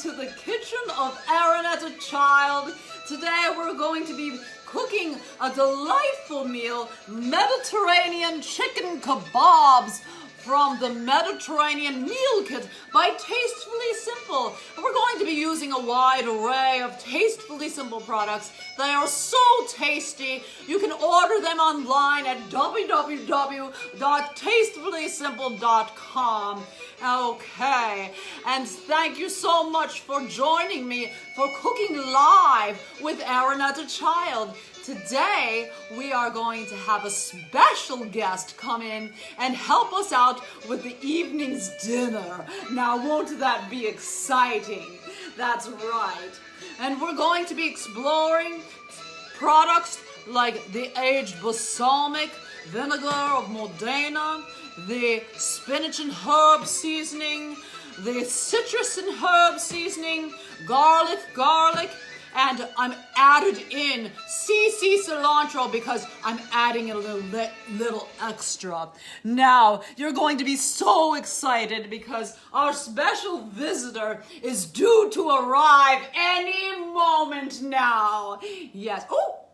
to the kitchen of Aranetta Child. Today we're going to be cooking a delightful meal, Mediterranean chicken kebabs from the Mediterranean Meal Kit by Tastefully Simple. We're going to be using a wide array of Tastefully Simple products. They are so tasty. You can order them online at www.tastefullysimple.com. Okay, and thank you so much for joining me for Cooking Live with Aranetta Child. Today, we are going to have a special guest come in and help us out with the evening's dinner. Now, won't that be exciting? That's right. And we're going to be exploring products like the aged balsamic vinegar of Modena, the spinach and herb seasoning, the citrus and herb seasoning, garlic, and I'm added in CC cilantro because I'm adding a little extra. Now, you're going to be so excited because our special visitor is due to arrive any moment now. Yes. Oh,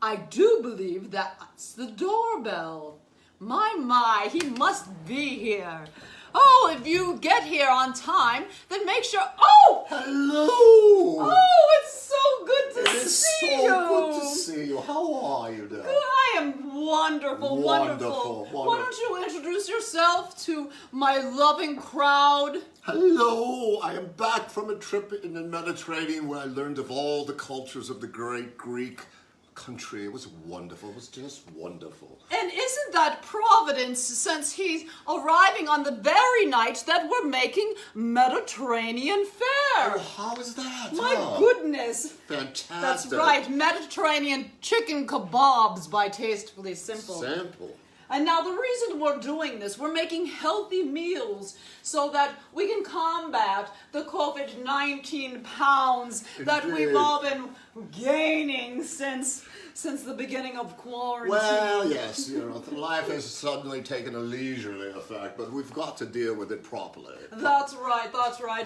I do believe that's the doorbell. My, he must be here. Oh, if you get here on time, then make sure... Oh! Hello! Oh, it's so good to see you! It's so good to see you. How are you there? Good, I am wonderful. Why don't you introduce yourself to my loving crowd? Hello! I am back from a trip in the Mediterranean where I learned of all the cultures of the great Greek country. It was wonderful. It was just wonderful. And isn't that Providence, since he's arriving on the very night that we're making Mediterranean fare? Oh, how is that? My goodness. Fantastic. That's right, Mediterranean chicken kebabs by Tastefully Simple. Simple. And now the reason we're doing this, we're making healthy meals so that we can combat the COVID-19 pounds that we've all been gaining since the beginning of quarantine. Well, yes, life has suddenly taken a leisurely effect, but we've got to deal with it properly. That's right.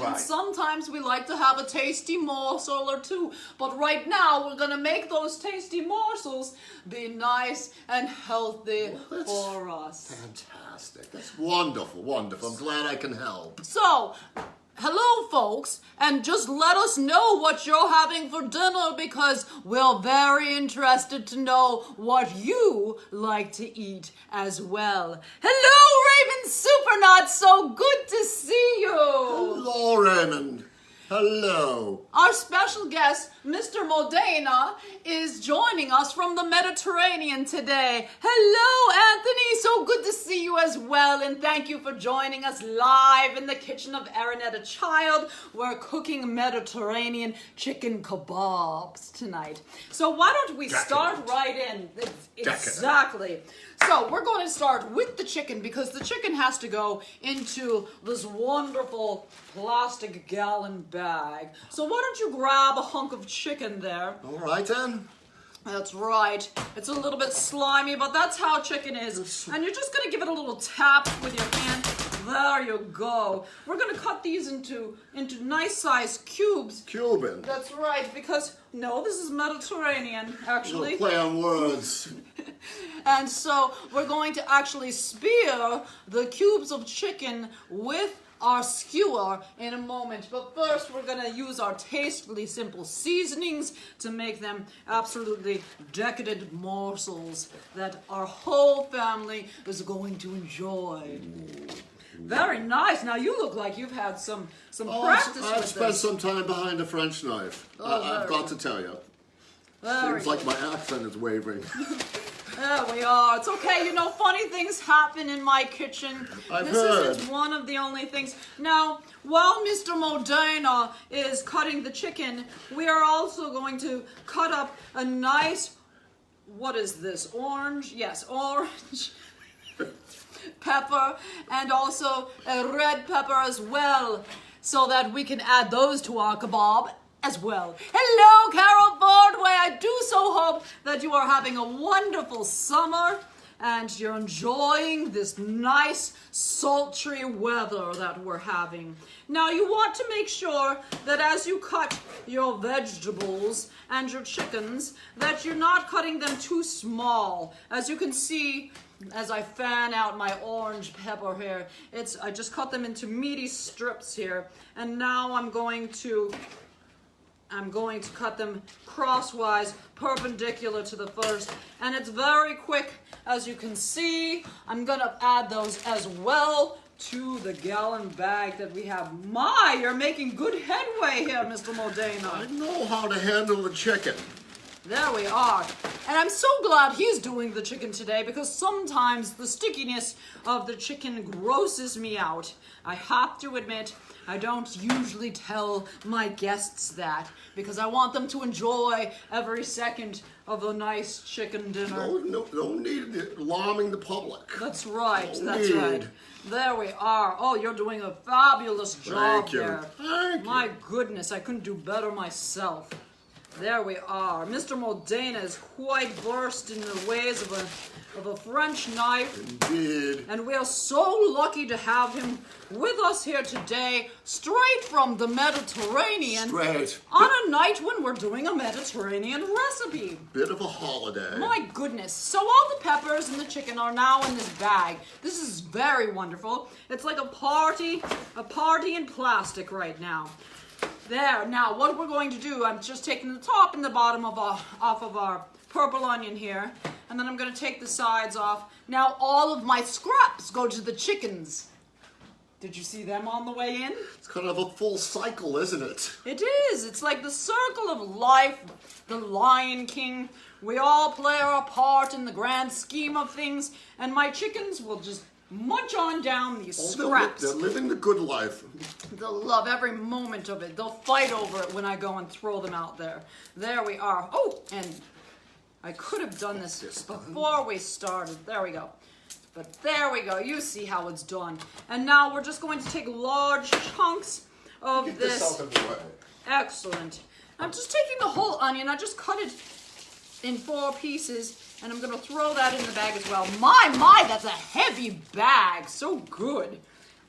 And sometimes we like to have a tasty morsel or two, but right now we're going to make those tasty morsels be nice and healthy for us. Fantastic. That's wonderful. I'm glad I can help. So, hello folks, and just let us know what you're having for dinner because we're very interested to know what you like to eat as well. Hello Raymond Supernuts, so good to see you. Hello Raymond. Hello. Our special guest, Mr. Modena, is joining us from the Mediterranean today. Hello, Anthony. So good to see you as well. And thank you for joining us live in the kitchen of Aranetta Child. We're cooking Mediterranean chicken kebabs tonight. So why don't we start right in? Exactly. So we're going to start with the chicken because the chicken has to go into this wonderful plastic gallon bag. So why don't you grab a hunk of chicken there? All right then. That's right. It's a little bit slimy, but that's how chicken is. And you're just going to give it a little tap with your hand. There you go. We're going to cut these into nice sized cubes. Cuban. That's right, because no, this is Mediterranean, actually. Play on words. And so we're going to actually spear the cubes of chicken with our skewer in a moment. But first we're going to use our Tastefully Simple seasonings to make them absolutely decadent morsels that our whole family is going to enjoy. Very nice. Now you look like you've had some practice with this. I've spent some time behind a French knife. I've got to tell you. Seems like my accent is wavering. There we are. It's okay. Funny things happen in my kitchen. I've This heard. isn't one of the only things. Now, while Mr. Modena is cutting the chicken, we are also going to cut up a nice, what is this, orange? Yes, orange pepper, and also a red pepper as well, so that we can add those to our kebab as well. Hello, Carol Bordway. I do so hope that you are having a wonderful summer. and you're enjoying this nice sultry weather that we're having. Now you want to make sure that as you cut your vegetables and your chickens, that you're not cutting them too small. As you can see, as I fan out my orange pepper here, I just cut them into meaty strips here, and now I'm going to cut them crosswise, perpendicular to the first, and it's very quick. As you can see, I'm gonna add those as well to the gallon bag that we have. My, you're making good headway here, Mr. Modena. I know how to handle the chicken. There we are. And I'm so glad he's doing the chicken today, because sometimes the stickiness of the chicken grosses me out. I have to admit, I don't usually tell my guests that, because I want them to enjoy every second of a nice chicken dinner. No need alarming the public. That's right, No that's need. right. There we are. Oh, you're doing a fabulous job Thank you. there. Thank you. My goodness, I couldn't do better myself. There we are. Mr. Modena is quite versed in the ways of a French knife. Indeed. And we are so lucky to have him with us here today, straight from the Mediterranean. Straight. On a night when we're doing a Mediterranean recipe. Bit of a holiday. My goodness. So all the peppers and the chicken are now in this bag. This is very wonderful. It's like a party in plastic right now. There. Now, what we're going to do, I'm just taking the top and the bottom off of our purple onion here, and then I'm going to take the sides off. Now, all of my scraps go to the chickens. Did you see them on the way in? It's kind of a full cycle, isn't it? It is. It's like the circle of life, the Lion King. We all play our part in the grand scheme of things, and my chickens will just munch on down these scraps. They're living the good life. They'll love every moment of it. They'll fight over it when I go and throw them out there. There we are. Oh, and I could have done this before we started. There we go. But there we go. You see how it's done. And now we're just going to take large chunks of Get this. this out of the way. Excellent. I'm just taking the whole onion. I just cut it in 4 pieces. And I'm going to throw that in the bag as well. My, that's a heavy bag. So good.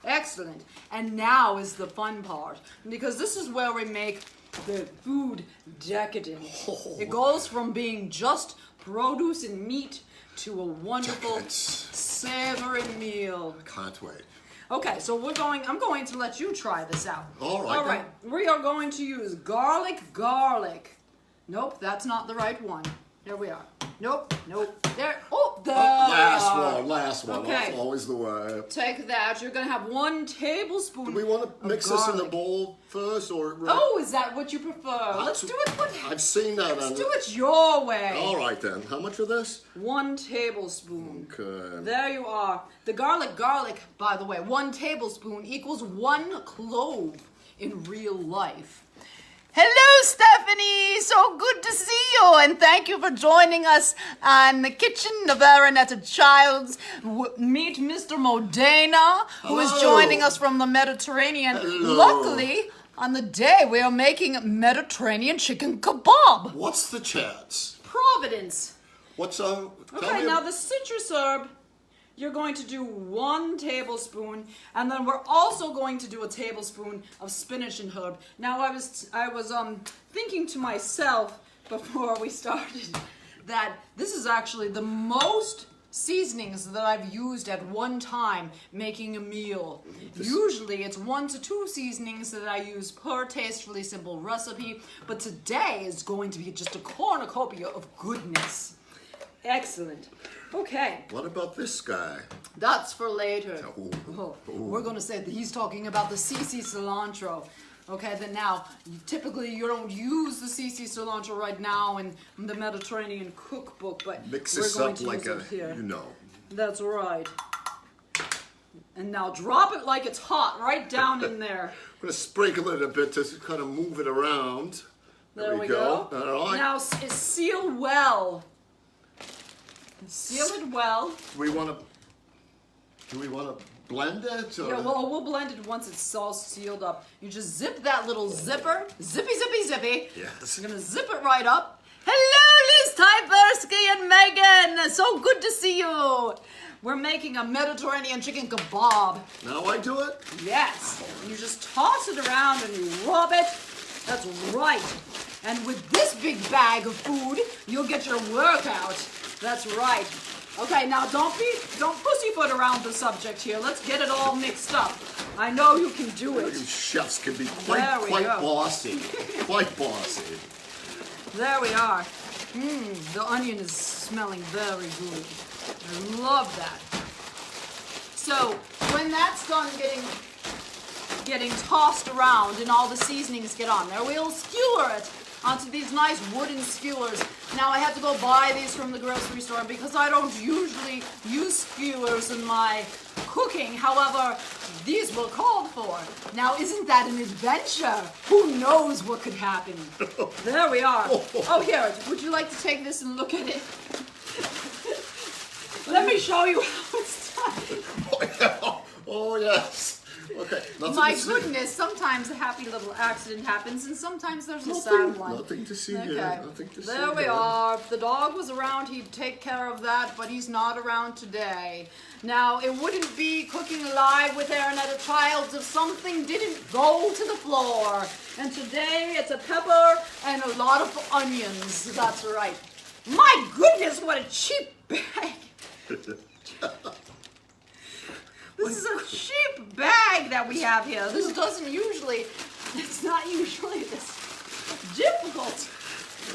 Excellent. And now is the fun part. Because this is where we make the food decadent. Oh. It goes from being just produce and meat to a wonderful, Decadent. savory meal. I can't wait. Okay, so I'm going to let you try this out. All right. All right. We are going to use garlic. Nope, that's not the right one. There we are. Nope. There. Oh, there. Last one. Okay. That's always the way. Take that. You're going to have 1 tablespoon. Do we want to mix this in the bowl first, or? Oh, is that what you prefer? Let's do it. I've seen that. Let's do it your way. All right then. How much of this? 1 tablespoon. Okay. There you are. The garlic, by the way, 1 tablespoon equals 1 clove in real life. Hello, Stephanie. So good to see you, and thank you for joining us in the kitchen of Aranetta Childs. Meet Mr. Modena, who is Hello. joining us from the Mediterranean. Hello. Luckily, on the day we are making Mediterranean chicken kebab. What's the chance? Providence. What's Okay, now the citrus herb, you're going to do 1 tablespoon, and then we're also going to do a tablespoon of spinach and herb. Now I was thinking to myself before we started that this is actually the most seasonings that I've used at one time making a meal. Usually it's 1 to 2 seasonings that I use per Tastefully Simple recipe, but today is going to be just a cornucopia of goodness. Excellent. Okay. What about this guy? That's for later. Ooh. Oh, we're going to say that he's talking about the CC cilantro. Okay, then now, typically you don't use the CC cilantro right now in the Mediterranean cookbook, but Mix we're this going up to like use it here. you know. That's right. And now drop it like it's hot right down in there. I'm going to sprinkle it a bit to kind of move it around. There we go. All right. Now seal well. Seal it well. Do we want to blend it? Or? Yeah, well, we'll blend it once it's all sealed up. You just zip that little zipper. Zippy, zippy, zippy. Yes. I'm going to zip it right up. Hello, Liz Hi, Bersky and Megan. So good to see you. We're making a Mediterranean chicken kebab. Now I do it? Yes. You just toss it around and you rub it. That's right. And with this big bag of food, you'll get your workout. That's right. Okay, now don't pussyfoot around the subject here. Let's get it all mixed up. I know you can do You it. chefs can be quite go. bossy. Quite bossy. There we are. The onion is smelling very good. I love that. So when that's done getting tossed around and all the seasonings get on there, we'll skewer it onto these nice wooden skewers. Now I had to go buy these from the grocery store because I don't usually use skewers in my cooking. However, these were called for. Now isn't that an adventure? Who knows what could happen? There we are. Oh, here, would you like to take this and look at it? Let me show you how it's done. Oh, yes. Okay. My goodness, sometimes a happy little accident happens and sometimes there's a sad one. Nothing to see Okay. here. Nothing to see There we here. are. If the dog was around, he'd take care of that, but he's not around today. Now, it wouldn't be cooking live with Aaron at a Child's if something didn't go to the floor. And today, it's a pepper and a lot of onions. That's right. My goodness, what a cheap bag. This is a cheap bag that we have here. This doesn't usually, it's not usually this difficult to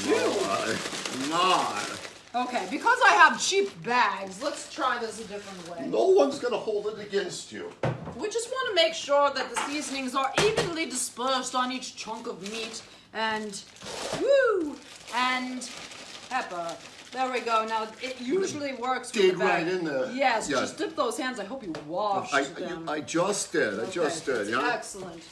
do. My. Okay, because I have cheap bags, let's try this a different way. No one's going to hold it against you. We just want to make sure that the seasonings are evenly dispersed on each chunk of meat and pepper. There we go. Now, it usually works with the Dig bag. right in there. Yes, Yeah. just dip those hands. I hope you washed them. I just did. I just did. that's Yeah. excellent.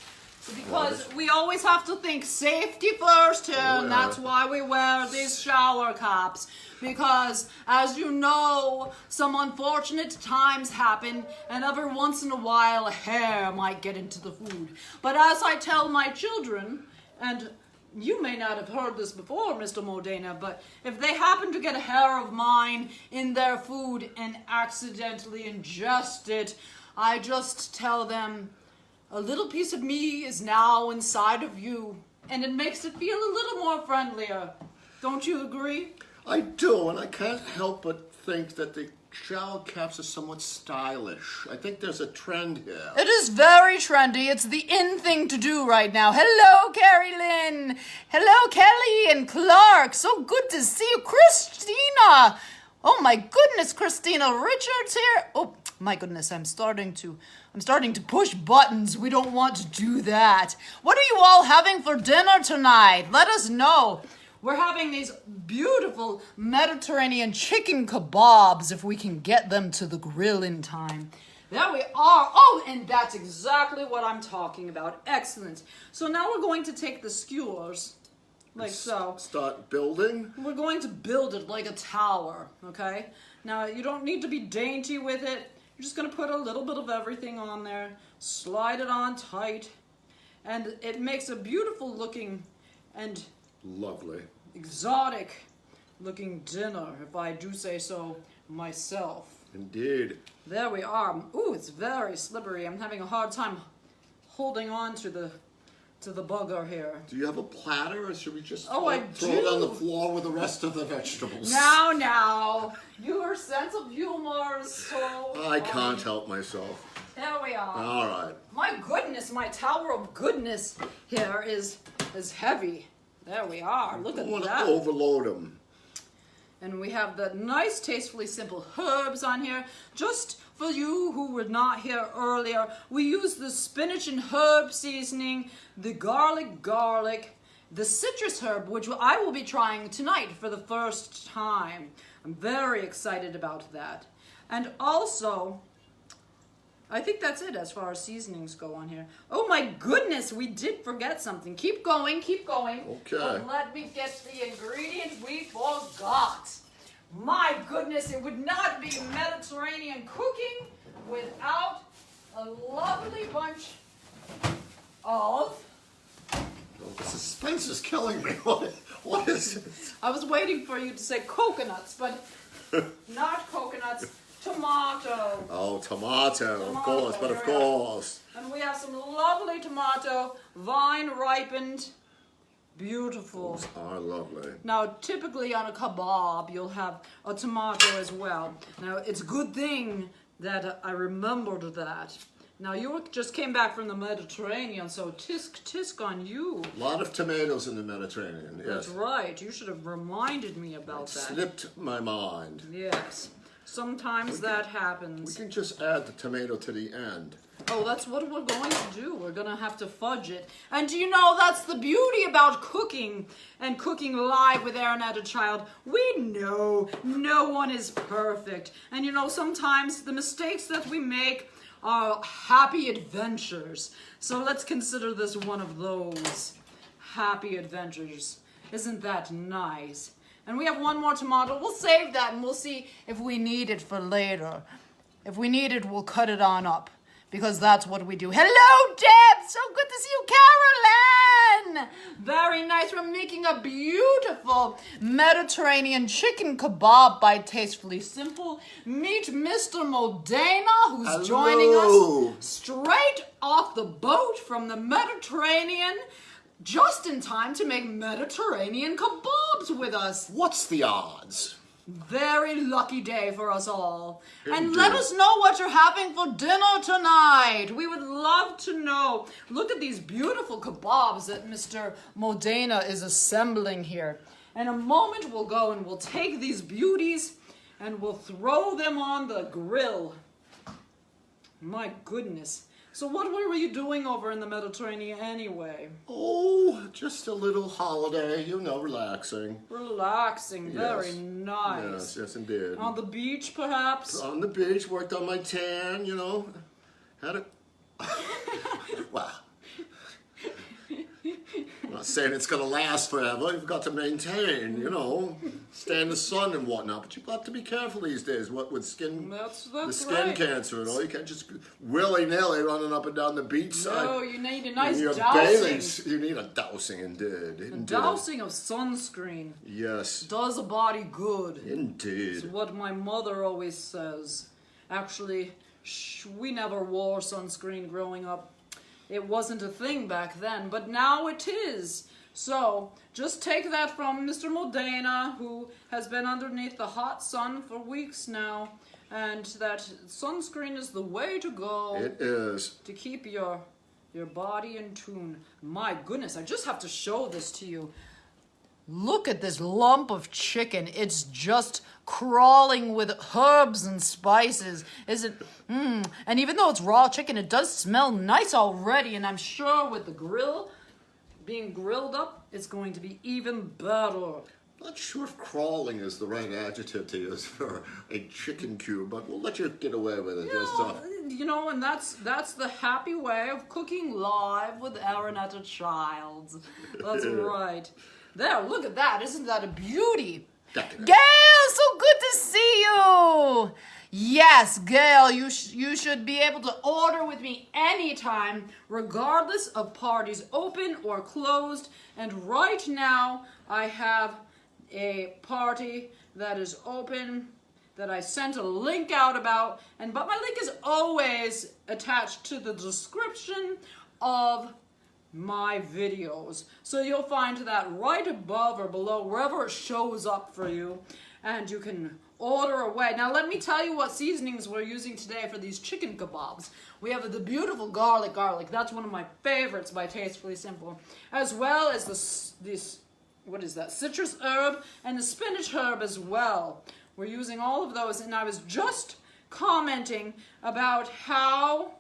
Because we always have to think safety first here, and that's why we wear these shower caps. Because, as you know, some unfortunate times happen, and every once in a while a hair might get into the food. But as I tell my children, and you may not have heard this before, Mr. Modena, but if they happen to get a hair of mine in their food and accidentally ingest it, I just tell them, a little piece of me is now inside of you, and it makes it feel a little more friendlier. Don't you agree? I do, and I can't help but think that the shower caps are somewhat stylish. I think there's a trend here. It is very trendy. It's the in thing to do right now. Hello, Carrie Lynn. Hello, Kelly and Clark. So good to see you. Christina. Oh my goodness, Christina Richards here. Oh my goodness, I'm starting to push buttons. We don't want to do that. What are you all having for dinner tonight? Let us know. We're having these beautiful Mediterranean chicken kebabs if we can get them to the grill in time. There we are. Oh, and that's exactly what I'm talking about. Excellent. So now we're going to take the skewers, like so. Start building. We're going to build it like a tower, okay? Now, you don't need to be dainty with it. You're just going to put a little bit of everything on there, slide it on tight, and it makes a beautiful looking and Lovely. exotic looking dinner, if I do say so myself. Indeed. There we are. Ooh, it's very slippery. I'm having a hard time holding on to the bugger here. Do you have a platter, or should we just Oh, I throw it on the do. floor with the rest of the vegetables? Now, your sense of humor is so... I can't help myself. There we are. All right. My goodness, my tower of goodness here is heavy. There we are. Look I at want to that. overload them. And we have the nice, tastefully simple herbs on here. Just for you who were not here earlier, we use the spinach and herb seasoning, the garlic, the citrus herb, which I will be trying tonight for the first time. I'm very excited about that. And also, I think that's it as far as seasonings go on here. Oh my goodness, we did forget something. Keep going. Okay. But let me get the ingredients we forgot. My goodness, it would not be Mediterranean cooking without a lovely bunch of... Oh, the suspense is killing me. What is it? I was waiting for you to say coconuts, but not coconuts. Tomato. Oh, tomato, of Tomato, course, but of here we are. course. And we have some lovely tomato, vine ripened, beautiful. Those are lovely. Now, typically on a kebab, you'll have a tomato as well. Now, it's a good thing that I remembered that. Now, you just came back from the Mediterranean, so tisk on you. A lot of tomatoes in the Mediterranean, yes. That's right. You should have reminded me about that. Slipped my mind. Yes. Sometimes that We happens. can just add the tomato to the end. Oh, that's what we're going to do. We're going to have to fudge it. And do you know, that's the beauty about cooking and cooking live with Aranetta Child. We know no one is perfect. And you know, sometimes the mistakes that we make are happy adventures. So let's consider this one of those happy adventures. Isn't that nice? And we have one more tomato. We'll save that and we'll see if we need it for later. If we need it, we'll cut it on up. Because that's what we do. Hello, Deb! So good to see you, Carolyn! Very nice. We're making a beautiful Mediterranean chicken kebab by Tastefully Simple. Meet Mr. Modena, who's Hello. joining us straight off the boat from the Mediterranean, just in time to make Mediterranean kebabs with us. What's the odds? Very lucky day for us all. And Indeed. let us know what you're having for dinner tonight. We would love to know. Look at these beautiful kebabs that Mr. Modena is assembling here. In a moment, we'll go and we'll take these beauties and we'll throw them on the grill. My goodness. So what were you doing over in the Mediterranean anyway? Oh, just a little holiday, you know, relaxing. Relaxing, very Yes. nice. Yes, indeed. On the beach, perhaps? On the beach, worked on my tan, you know. Had a... Wow. I'm not saying it's going to last forever. You've got to maintain, you know, stay in the sun and whatnot. But you've got to be careful these days. What with skin, That's the skin right. cancer and all. You can't just willy-nilly running up and down the beach side. No, you need a nice You need a dousing. You need a dousing, indeed. A Indeed. dousing of sunscreen Yes, does a body good. It's indeed. what my mother always says. Actually, we never wore sunscreen growing up. It wasn't a thing back then, but now it is. So, just take that from Mr. Modena, who has been underneath the hot sun for weeks now, and that sunscreen is the way to go. It is. To keep your body in tune. My goodness, I just have to show this to you. Look at this lump of chicken. It's just crawling with herbs and spices. Is it? And even though it's raw chicken, it does smell nice already. And I'm sure with the grill being grilled up, it's going to be even better. Not sure if crawling is the right adjective to use for a chicken cube, but we'll let you get away with it. You know, and that's the happy way of cooking live with Aranetta Child. That's right. There, look at that. Isn't that a beauty? Gail, so good to see you. Yes, Gail, you should be able to order with me anytime, regardless of parties open or closed. And right now, I have a party that is open that I sent a link out about, but my link is always attached to the description of my videos. So you'll find that right above or below, wherever it shows up for you, and you can order away. Now let me tell you what seasonings we're using today for these chicken kebabs. We have the beautiful garlic. That's one of my favorites by Tastefully Simple, as well as this what is that, citrus herb and the spinach herb as well. We're using all of those, and I was just commenting about how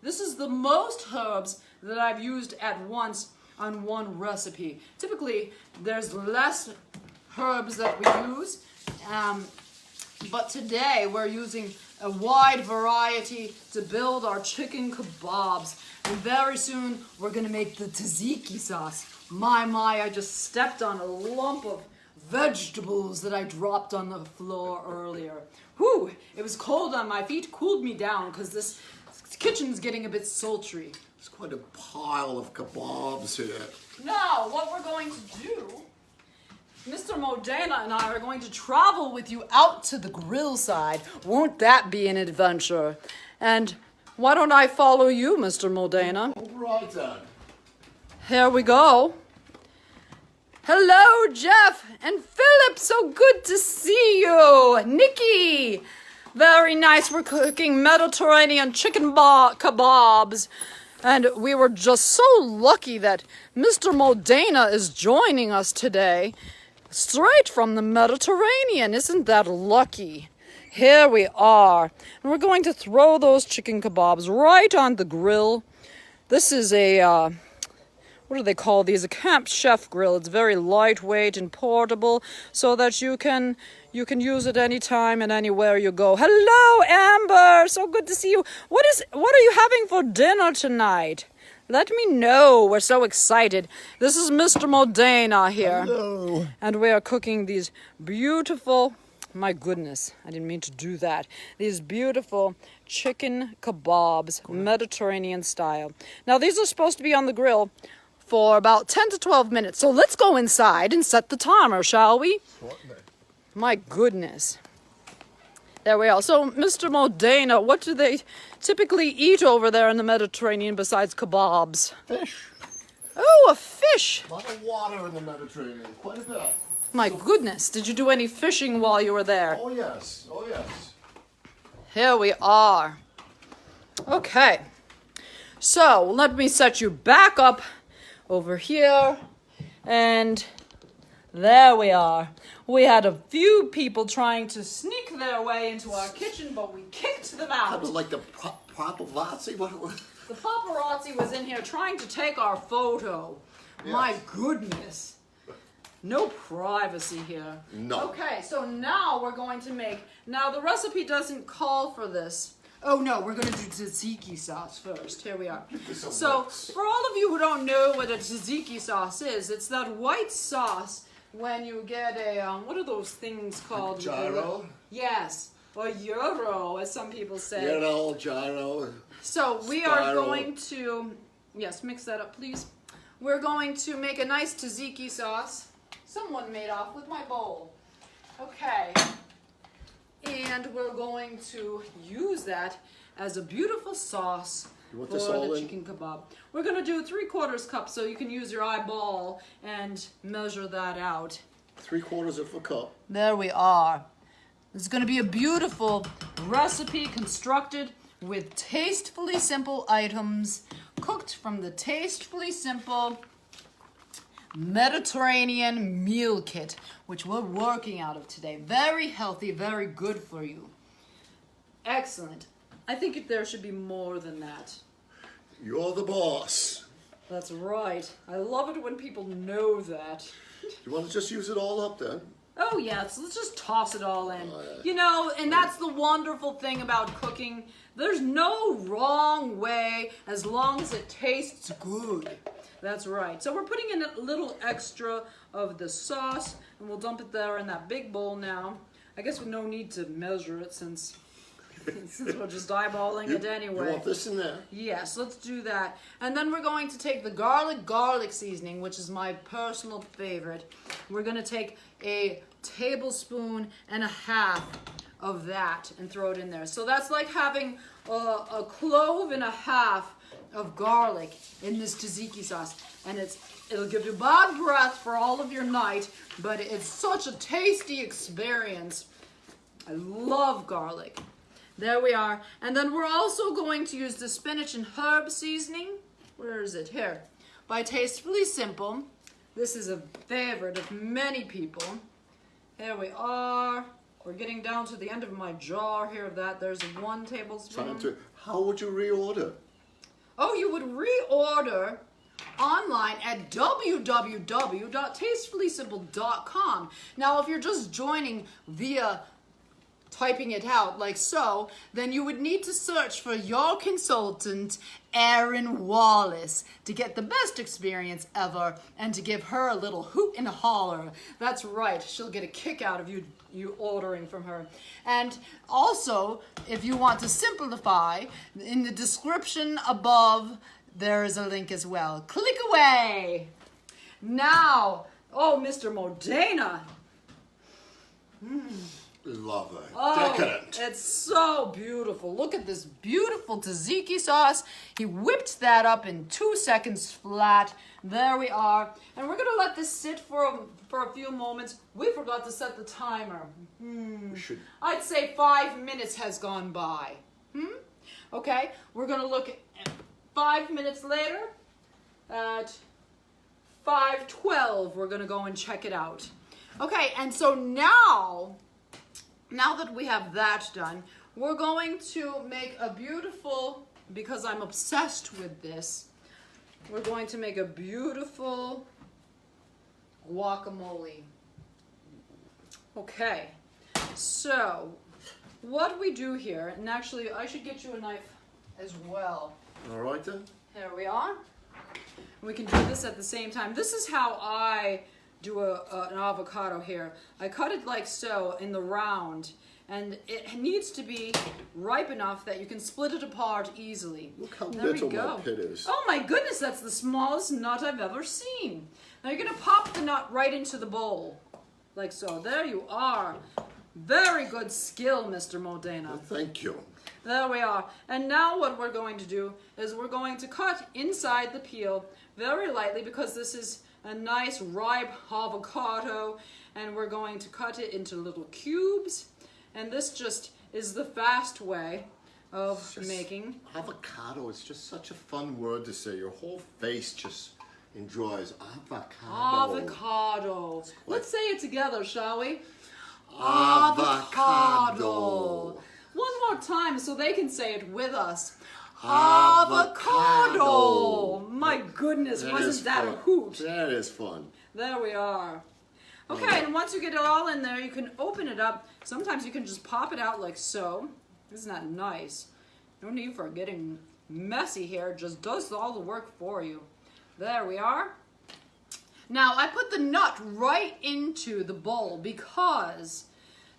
this is the most herbs that I've used at once on one recipe. Typically, there's less herbs that we use, but today we're using a wide variety to build our chicken kebabs. And very soon, we're gonna make the tzatziki sauce. My, I just stepped on a lump of vegetables that I dropped on the floor earlier. Whew, it was cold on my feet, cooled me down, because this kitchen's getting a bit sultry. There's quite a pile of kebabs here. Now, what we're going to do, Mr. Modena and I are going to travel with you out to the grill side. Won't that be an adventure? And why don't I follow you, Mr. Modena? All right then. Here we go. Hello, Jeff and Philip. So good to see you. Nikki. Very nice. We're cooking Mediterranean chicken kebabs. And we were just so lucky that Mr. Modena is joining us today, straight from the Mediterranean. Isn't that lucky? Here we are. And we're going to throw those chicken kebabs right on the grill. This is a, what do they call these? A Camp Chef grill. It's very lightweight and portable so that you can use it anytime and anywhere you go. Hello, Amber. So good to see you. What are you having for dinner tonight? Let me know. We're so excited. This is Mr. Modena here. Hello. And we are cooking these beautiful, my goodness, I didn't mean to do that. These beautiful chicken kebabs, Mediterranean style. Now, these are supposed to be on the grill for about 10 to 12 minutes. So let's go inside and set the timer, shall we? My goodness. There we are. So, Mr. Modena, what do they typically eat over there in the Mediterranean besides kebabs? Fish. Oh, a fish. A lot of water in the Mediterranean. Quite a bit. My goodness. Did you do any fishing while you were there? Oh yes. Oh yes. Here we are. Okay. So, let me set you back up over here. And there we are. We had a few people trying to sneak their way into our kitchen, but we kicked them out. Kind of like the paparazzi. What? The paparazzi was in here trying to take our photo. Yes. My goodness. No privacy here. No. Okay, so now we're going to make... Now, the recipe doesn't call for this. Oh, no, we're going to do tzatziki sauce first. Here we are. So, for all of you who don't know what a tzatziki sauce is, it's that white sauce when you get a... what are those things called? Gyro? Yes. Or euro, as some people say. Gyro. So we Spiral. are going to, yes, mix that up, please. We're going to make a nice tzatziki sauce. Someone made off with my bowl. Okay. And we're going to use that as a beautiful sauce You for want this all the in? chicken kebab. We're going to do 3/4 cup so you can use your eyeball and measure that out. 3/4 of a cup. There we are. This is going to be a beautiful recipe constructed with tastefully simple items, cooked from the tastefully simple Mediterranean meal kit, which we're working out of today. Very healthy, very good for you. Excellent. I think there should be more than that. You're the boss. That's right. I love it when people know that. You want to just use it all up then? Oh yes, let's just toss it all in. Oh, yeah. You know, and that's the wonderful thing about cooking. There's no wrong way as long as it tastes good. That's right. So we're putting in a little extra of the sauce, and we'll dump it there in that big bowl now. I guess with no need to measure it since we're just eyeballing it anyway. You want this in there? Yes, let's do that. And then we're going to take the garlic seasoning, which is my personal favorite. We're going to take a tablespoon and a half of that and throw it in there. So that's like having a clove and a half of garlic in this tzatziki sauce. And it'll give you bad breath for all of your night, but it's such a tasty experience. I love garlic. There we are. And then we're also going to use the spinach and herb seasoning. Where is it? Here. By Tastefully Simple. This is a favorite of many people. Here we are. We're getting down to the end of my jar here of that. There's 1 tablespoon. How would you reorder? Oh, you would reorder online at www.tastefullysimple.com. Now, if you're just joining via typing it out like so, then you would need to search for your consultant, Erin Wallace, to get the best experience ever and to give her a little hoot and a holler. That's right, she'll get a kick out of you ordering from her. And also, if you want to simplify, in the description above there is a link as well. Click away. Now, oh, Mr. Modena. Lovely. Oh, Decadent. it's so beautiful. Look at this beautiful tzatziki sauce. He whipped that up in 2 seconds flat. There we are. And we're going to let this sit for a few moments. We forgot to set the timer. We should. I'd say 5 minutes has gone by. Okay, we're going to look at 5 minutes later at 5:12. We're going to go and check it out. Okay, and so now that we have that done, we're going to make a beautiful, because I'm obsessed with this, we're going to make a beautiful guacamole. Okay, so what we do here, and actually I should get you a knife as well. All right then. There we are. We can do this at the same time. This is how I do an avocado here. I cut it like so in the round, and it needs to be ripe enough that you can split it apart easily. Look how There we little go. my pit is. Oh my goodness, that's the smallest nut I've ever seen. Now you're gonna pop the nut right into the bowl, like so. There you are. Very good skill, Mr. Modena. Well, thank you. There we are. And now what we're going to do is we're going to cut inside the peel very lightly, because this is a nice ripe avocado, and we're going to cut it into little cubes. And this just is the fast way of making. Avocado is just such a fun word to say. Your whole face just enjoys avocado. Avocado. Let's say it together, shall we? Avocado. One more time so they can say it with us. Avocado. My goodness, That is wasn't that a fun. hoot? That is fun. There we are. Okay, and once you get it all in there, you can open it up. Sometimes you can just pop it out like so. Isn't that nice? No need for getting messy here. It just does all the work for you. There we are. Now, I put the nut right into the bowl because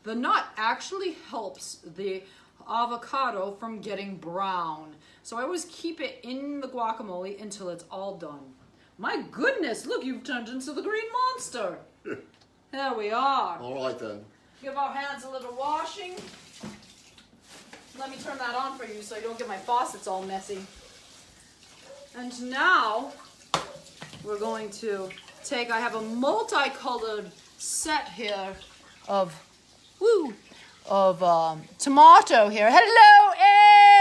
the nut actually helps the avocado from getting brown. So I always keep it in the guacamole until it's all done. My goodness, look, you've turned into the green monster. There we are. All right then. Give our hands a little washing. Let me turn that on for you so you don't get my faucets all messy. And now we're going to take, I have a multicolored set here of tomato here. Hello,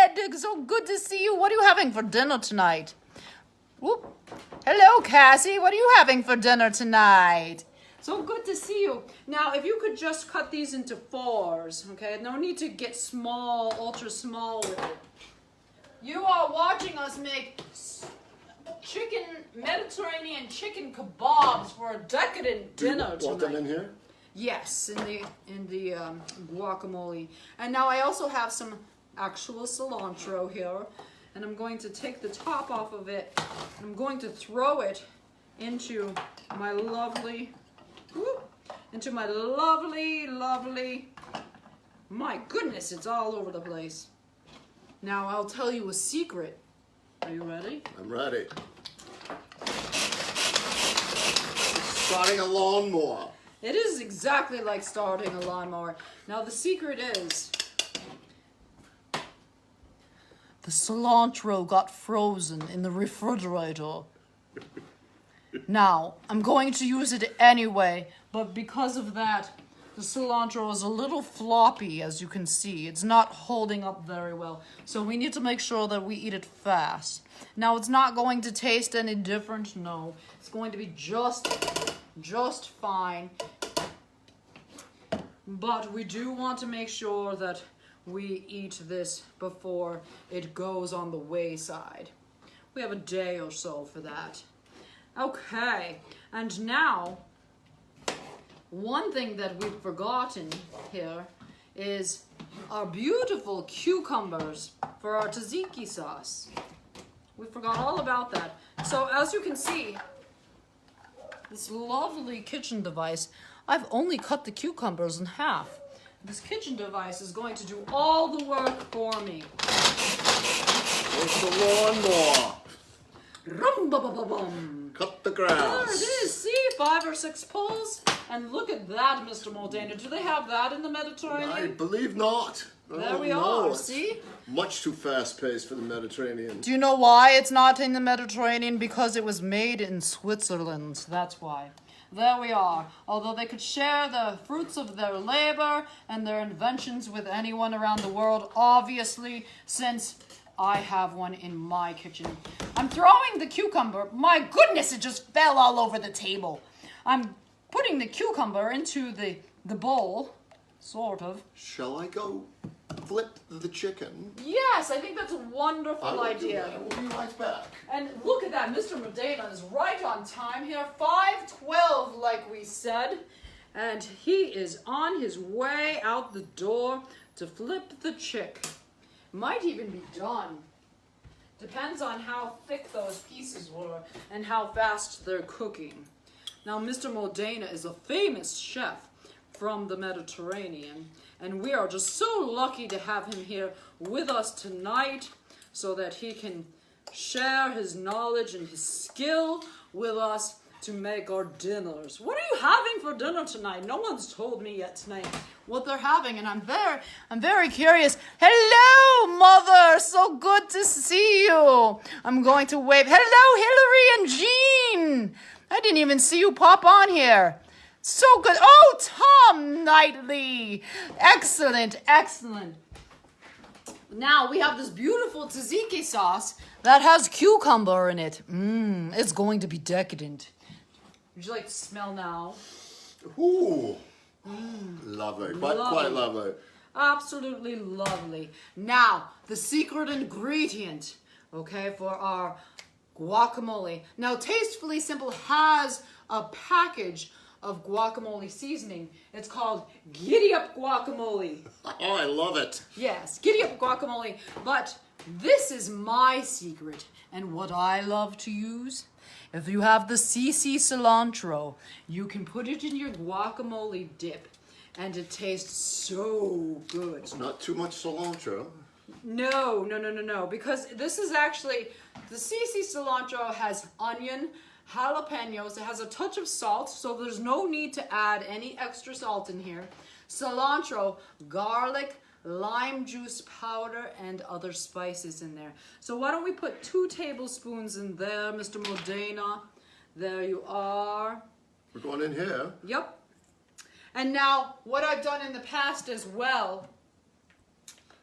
Ed. So good to see you. What are you having for dinner tonight? Whoop. Hello, Cassie. What are you having for dinner tonight? So good to see you. Now, if you could just cut these into 4s, okay? No need to get small, ultra small with it. You are watching us make Mediterranean chicken kebabs for a decadent dinner Do you want them in tonight. here? Yes, in the guacamole. And now I also have some actual cilantro here, and I'm going to take the top off of it, and I'm going to throw it into my lovely, my goodness, it's all over the place. Now I'll tell you a secret. Are you ready? I'm ready. Starting a lawnmower. It is exactly like starting a lawnmower. Now the secret is the cilantro got frozen in the refrigerator. Now, I'm going to use it anyway, but because of that, the cilantro is a little floppy, as you can see. It's not holding up very well. So we need to make sure that we eat it fast. Now, it's not going to taste any different, no. It's going to be just fine. But we do want to make sure that we eat this before it goes on the wayside. We have a day or so for that. Okay, and now, one thing that we've forgotten here is our beautiful cucumbers for our tzatziki sauce. We forgot all about that. So as you can see, this lovely kitchen device, I've only cut the cucumbers in half. This kitchen device is going to do all the work for me. It's the lawnmower. Rum-ba-ba-ba-bum. Cut the There grass. it is. See, 5 or 6 pulls. And look at that, Mr. Modena. Do they have that in the Mediterranean? I believe not. There Oh, we no, are. it's See? Much too fast-paced for the Mediterranean. Do you know why it's not in the Mediterranean? Because it was made in Switzerland. That's why. There we are. Although they could share the fruits of their labor and their inventions with anyone around the world, obviously, since I have one in my kitchen. I'm throwing the cucumber. My goodness, it just fell all over the table. I'm putting the cucumber into the bowl, sort of. Shall I go flip the chicken? Yes, I think that's a wonderful I will do idea. that. We'll be right back. And look at that, Mr. Modena is right on time here, 5:12 like we said. And he is on his way out the door to flip the chick. Might even be done. Depends on how thick those pieces were and how fast they're cooking. Now, Mr. Modena is a famous chef from the Mediterranean, and we are just so lucky to have him here with us tonight so that he can share his knowledge and his skill with us to make our dinners. What are you having for dinner tonight? No one's told me yet tonight what they're having, and I'm very curious. Hello, Mother! So good to see you. I'm going to wave. Hello, Hillary and Jean! I didn't even see you pop on here. So good. Oh, Tom Knightley. Excellent, excellent. Now we have this beautiful tzatziki sauce that has cucumber in it. It's going to be decadent. Would you like to smell now? Ooh. Lovely. Quite lovely. Absolutely lovely. Now, the secret ingredient, okay, for our guacamole. Now, Tastefully Simple has a package of guacamole seasoning. It's called Giddy Up Guacamole. Oh, I love it. Yes, Giddy Up Guacamole. But this is my secret and what I love to use. If you have the CC cilantro, you can put it in your guacamole dip and it tastes so good. It's not too much cilantro. No. Because this is actually, the CC cilantro has onion, jalapenos, it has a touch of salt, so there's no need to add any extra salt in here. Cilantro, garlic, lime juice powder, and other spices in there. So why don't we put 2 tablespoons in there, Mr. Modena? There you are. We're going in here. Yep. And now, what I've done in the past as well,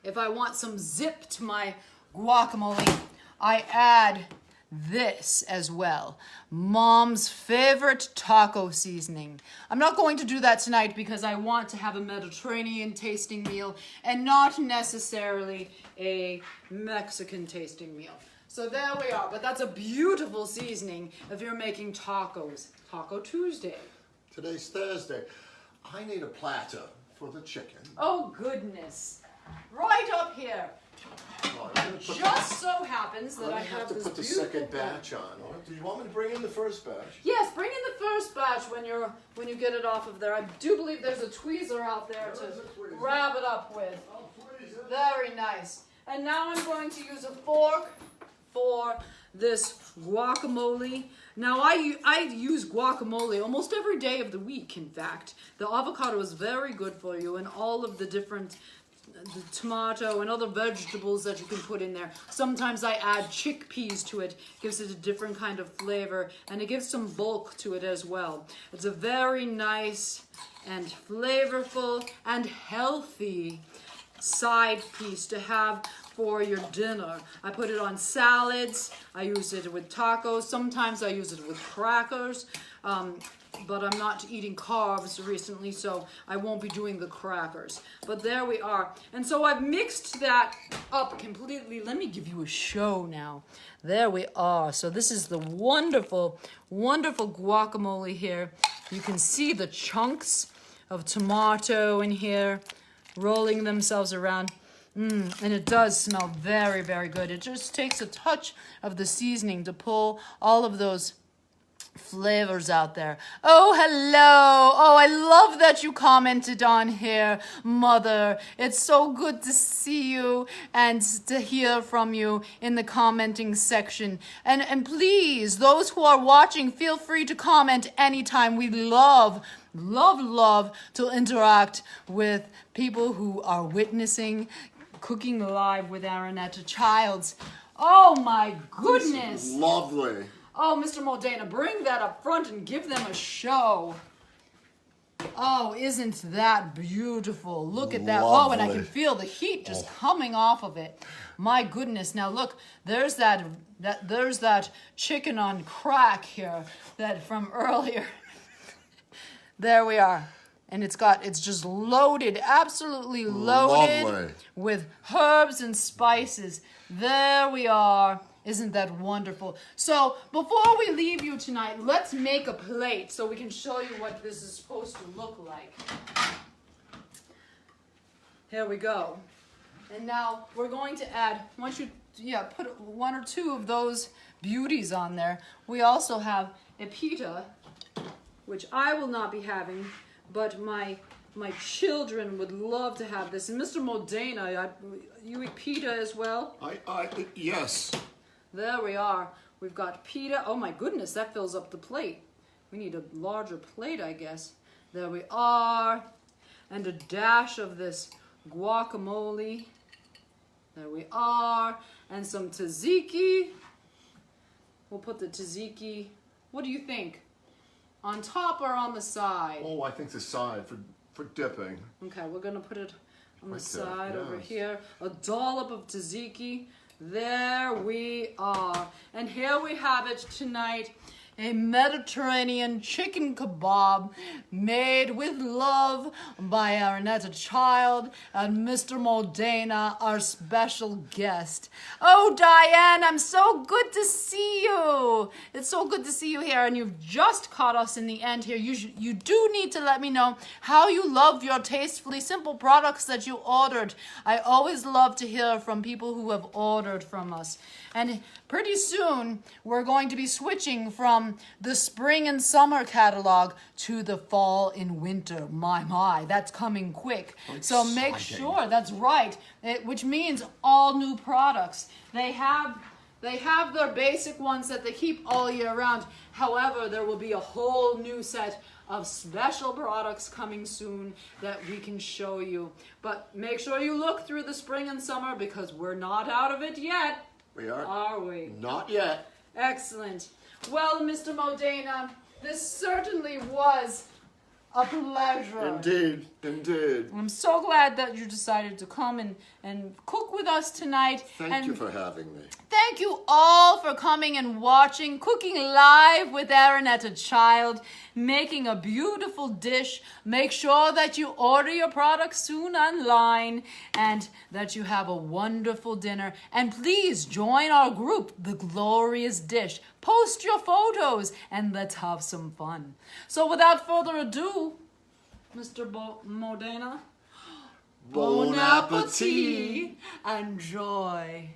if I want some zip to my guacamole, I add this as well. Mom's favorite taco seasoning. I'm not going to do that tonight because I want to have a Mediterranean tasting meal and not necessarily a Mexican tasting meal. So there we are. But that's a beautiful seasoning if you're making tacos. Taco Tuesday. Today's Thursday. I need a platter for the chicken. Oh goodness. Right up here. Oh, I'm gonna put Just so happens that I have have to this put the beautiful second batch on. Or do you want me to bring in the first batch? Yes, bring in the first batch when you get it off of there. I do believe there's a tweezer out there There is a to tweezer. grab it up with. Oh, please. Very nice. And now I'm going to use a fork for this guacamole. Now I use guacamole almost every day of the week, in fact. The avocado is very good for you, and all of the different the tomato and other vegetables that you can put in there. Sometimes I add chickpeas to it. Gives it a different kind of flavor, and it gives some bulk to it as well. It's a very nice and flavorful and healthy side piece to have for your dinner. I put it on salads. I use it with tacos. Sometimes I use it with crackers. But I'm not eating carbs recently, so I won't be doing the crackers. But there we are. And so I've mixed that up completely. Let me give you a show now. There we are. So this is the wonderful, wonderful guacamole here. You can see the chunks of tomato in here rolling themselves around. And it does smell very, very good. It just takes a touch of the seasoning to pull all of those flavors out there. Oh, hello. Oh, I love that you commented on here, Mother. It's so good to see you and to hear from you in the commenting section. And please, those who are watching, feel free to comment anytime. We love to interact with people who are witnessing Cooking Live with Aranetta Childs. Oh my goodness. This is lovely. Oh, Mr. Modena, bring that up front and give them a show. Oh, isn't that beautiful? Look at that. Oh, and I can feel the heat just coming off of it. My goodness. Now look, there's that chicken on crack here that from earlier. There we are. And it's just loaded, absolutely loaded with herbs and spices. There we are. Isn't that wonderful? So before we leave you tonight, let's make a plate so we can show you what this is supposed to look like. Here we go. And now we're going to add, once you put one or two of those beauties on there, we also have a pita, which I will not be having, but my children would love to have this. And Mr. Modena, you eat pita as well? Yes. There we are. We've got pita. Oh my goodness, that fills up the plate. We need a larger plate, I guess. There we are. And a dash of this guacamole. There we are. And some tzatziki. We'll put the tzatziki. What do you think? On top or on the side? Oh, I think the side for dipping. Okay, we're going to put it on the side over here. A dollop of tzatziki. There we are. And here we have it tonight. A Mediterranean chicken kebab made with love by Aranetta Child and Mr. Modena, our special guest. Oh, Diane, I'm so good to see you. It's so good to see you here, and you've just caught us in the end here. You do need to let me know how you love your tastefully simple products that you ordered. I always love to hear from people who have ordered from us. And pretty soon, we're going to be switching from the spring and summer catalog to the fall and winter. My, that's coming quick. So make sure, that's right, which means all new products. They have their basic ones that they keep all year round. However, there will be a whole new set of special products coming soon that we can show you. But make sure you look through the spring and summer because we're not out of it yet. We are? Are we? Not yet. Excellent. Well, Mr. Modena, this certainly was a pleasure. Indeed, indeed. I'm so glad that you decided to come and cook with us tonight. Thank you for having me. Thank you all for coming and watching Cooking Live with Aranetta Child, making a beautiful dish. Make sure that you order your products soon online and that you have a wonderful dinner. And please join our group, The Glorious Dish. Post your photos and let's have some fun. So without further ado, Mr. Modena, Bon appetit! Enjoy.